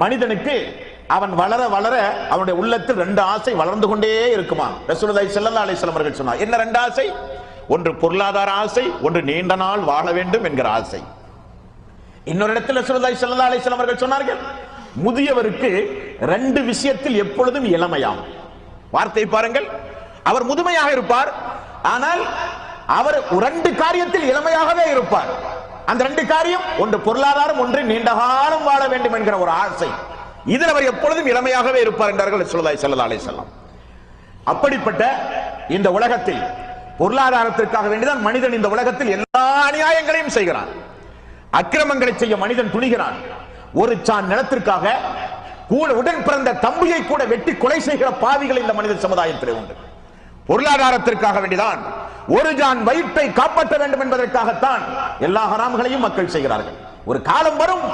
மனிதனுக்கு அவன் வளர வளர அவனுடைய உள்ளத்தில் ரெண்டு ஆசை வளர்ந்து கொண்டே இருக்குமா. ரசூலுல்லாஹி ஸல்லல்லாஹு அலைஹி வஸல்லம் அவர்கள் சொன்னார், என்ன ரெண்டு ஆசை? ஒன்று பொருளாதார ஆசை, ஒன்று நீண்ட நாள் வாழ வேண்டும் என்கிற ஆசை. இன்னொரு இடத்தில் ரசூலுல்லாஹி ஸல்லல்லாஹு அலைஹி வஸல்லம் அவர்கள் சொன்னார்கள், முதியவருக்கு ரெண்டு விஷயத்தில் எப்பொழுதும் இளமையாம். வார்த்தை பாருங்கள், அவர் முதுமையாக இருப்பார், ஆனால் அவர் ரெண்டு காரியத்தில் இளமையாகவே இருப்பார். அந்த ரெண்டு காரியம், ஒன்று பொருளாதாரம், ஒன்று நீண்ட காலம் வாழ வேண்டும் என்கிற ஒரு ஆசை. இதில் அவர் எப்பொழுதும் இளமையாகவே இருப்பார் என்றார்கள் ரசூலுல்லாஹி ஸல்லல்லாஹு அலைஹி வஸல்லம். அப்படிப்பட்ட இந்த உலகத்தில் பொருளாதாரத்திற்காக வேண்டிதான் மனிதன் இந்த உலகத்தில் எல்லா அநியாயங்களையும் செய்கிறான். அக்கிரமங்களை செய்ய மனிதன் துணிகிறான். ஒரு சான் நிலத்திற்காக கூட உடன் பிறந்த தம்பியை கூட வெட்டி கொலை செய்கிற பாவிகள் இந்த மனித சமுதாயத்தில் உண்டு. பொருளாதாரத்திற்காக வேண்டிதான், ஒரு ஜான் வயிற்றை காப்பாற்ற வேண்டும் என்பதற்காகத்தான் எல்லா ஹராம்களையும் மக்கள் செய்கிறார்கள். ஒரு காலம் வரும்